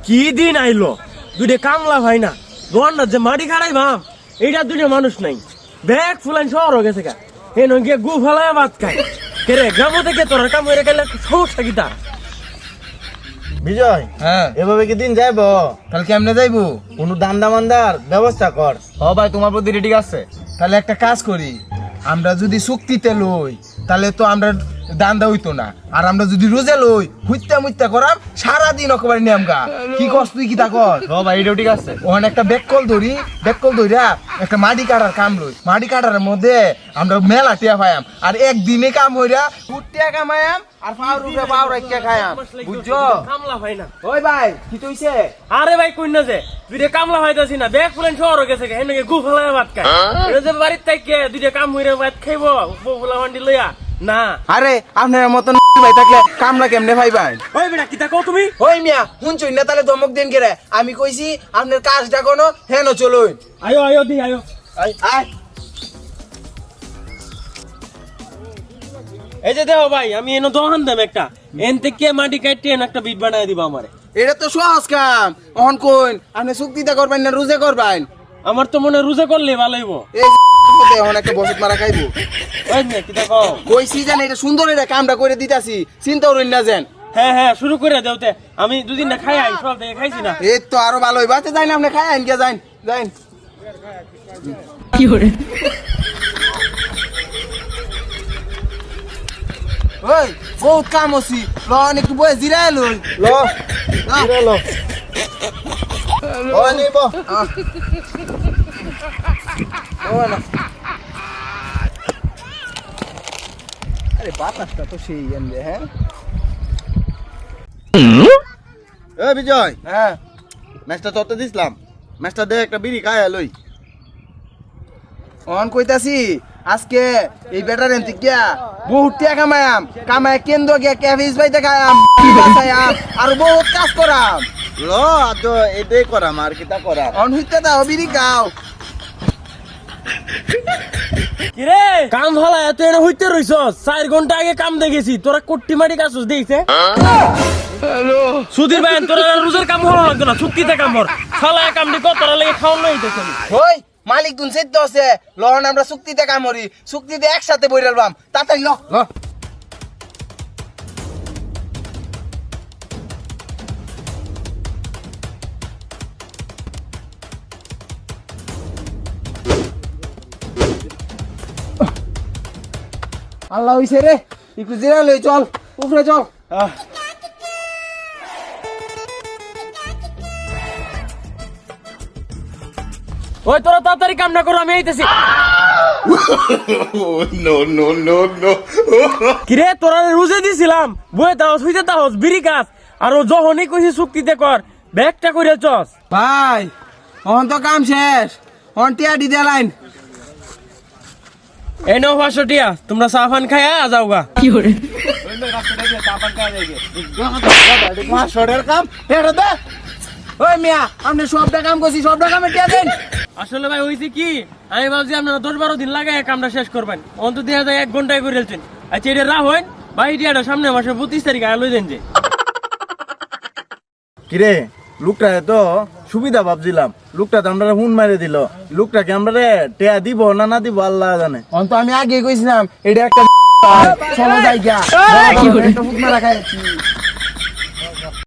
কি দিন আইলো দুইটা কামলা ভাই না রোয়ান্ডার যে মাটি খাড়াই ভাম এইটা দুইটা মানুষ নাই ব্যাগ ফুলাইন শহর হয়ে গেছে গা এই নঙ্গে গু ফেলায় ভাত খায় কে রে গ্রাম থেকে তোর কাম হয়ে গেলে সমস্যা কি তা বিজয় হ্যাঁ এভাবে কি দিন যাইব? তাহলে কেমনে যাইবো? কোনো দান্দা মান্দার ব্যবস্থা কর। ও ভাই তোমার প্রতি ঠিক আছে। তাহলে একটা কাজ করি, আমরা যদি চুক্তিতে লই তাহলে তো আমরা দান্দা হইতো না, আর আমরা যদি রোজে লই হুইত্যা মুইত্যা করাম সারাদিন অকবারে নিয়মগা। কি কস তুই কি তা কর? ও ভাই এটাও ঠিক আছে। ওখানে একটা বেককল ধরিয়া একটা মাটি কাটার কাম লই, মাটি কাটার মধ্যে আমরা মেলা টিয়া পাইয়াম, আর একদিনে কাম হইরা উঠটিয়া কামায়াম আর পাউর উপরে পাউর রাখিয়া খায়াম, বুঝছো? কামলা ভাই না ওই ভাই কি তুইছে? আরে ভাই কই না যে দুইটা কামলা ভাইতাছি না ব্যাগ ফুলাইন শহর হয়ে গেছে হেন গু ফেলায় ভাত খায় এটা যে বাড়ির থেকে দুইটা কাম হইরা ভাত খাইবো ফুলা ভান্ডি লইয়া না। আরে আপনার মতন ভাই থাকলে কামলা কেমনে ভাই ভাই? ওই বেটা কি তা কও তুমি? ওই মিয়া শুনছই না তাহলে ধমক দেন কেরে? আমি কইছি আপনার কাজটা কোনো হেন চলুন। আয়ো আয়ো দি আয়ো আয় এই যে দেখো ভাই আমি এনে দোকান দাম একটা এন থেকে মাটি কাটতে এনে একটা বিট বানায় দিবা আমারে। এটা তো সহজ কাম। অহন কইন আপনি চুক্তিটা করবেন না রোজে করবেন? আমার তো মনে রোজা করলে ভালো হইব। এই এখন একটা বসত মারা খাইবো। ওই না কি তা কও? কইছি জান এটা সুন্দর এটা কামটা করে দিতাছি, চিন্তা করেন না যেন। হ্যাঁ হ্যাঁ শুরু করে দেওতে আমি দুদিন না খাই আই সব দেখে খাইছি না। এই তো আরো ভালো হইবা। আচ্ছা যাই না আপনি খাই আইন কে যাইন যাইন। কি করে ওই বহুত কাম হচ্ছি, ল একটু বয়ে জিরাই লই। ল ল ও নিব আরে বাতাসটা তো সেই আনবে। হ্যাঁ এ বিজয় হ্যাঁ ম্যাচটা তত দিছিলাম, ম্যাচটা দে একটা বিড়ি খায় লই। অন কইতাছি আজকে এই বেটার এনতি গিয়া বহুত টাকা কামায়াম, কামায় কেন্দ্র গিয়া ক্যাফিস বাইতে খায়াম, বাসায়াম আর বহুত কাজ করাম। ল তো এটাই করাম আর কিতা করাম। অন হইতে দাও বিড়ি খাও। কি রে কাম ভালা এত এনে হইতে রইছস 4 ঘন্টা আগে কাম দেখেছি তোরা কোট্টি মাটি কাছস দেখছে। হ্যালো সুধীর ভাই তোরা রোজের কাম হলো লাগতো না চুক্তিতে কাম হর শালা কাম দি কত তোরা লাগে খাওন লইতেছ। ওই মালিক দুন সেদ্ধ আছে, লহন আমরা চুক্তিতে কামরি, চুক্তিতে একসাথে বইরালবাম তাড়াতাড়ি ল ল। আল্লাহ হইছে রে, একটু জিরা লই চল উপরে চল। ওই তোরা তাড়াতাড়ি কাম না করো আমি আইতেছি। নো নো নো নো কি রে তোরা রোজে দিছিলাম বয়ে দাও হইতে দাও বিড়ি কাজ আর ও যখনই কইছি চুক্তিতে কর ব্যাগটা করে চস। ভাই অন তো কাম শেষ, অন টিয়া দি লাইন। এই নাও 500 টিয়া তোমরা সাফান খায়া যাও গা। কি করে মাসরের কাম এটা দে। ওই মিয়া আপনি সবটা কাম করছি, সবটা কামে টিয়া দেন। আসলে ভাই হইছে কি আমি ভাবছি আপনারা 10-12 দিন লাগায় কামটা শেষ করবেন অন্তত দেখা যায় 1 ঘন্টায় করে ফেলছেন। আচ্ছা এটা রাহ হইন ভাই টিয়াটা সামনে মাসে 25 তারিখ আয় লই দেন যে। কিরে লোকটা তো সুবিধা ভাবছিলাম, লোকটা তো আমরা হুন মারে দিল, লোকটাকে আমরা টেয়া দিব না না দিব আল্লাহ জানে। অন তো আমি আগে কইছিলাম এটা একটা চলো যাই গা। কি করে একটা ফুট মারা খাইছি।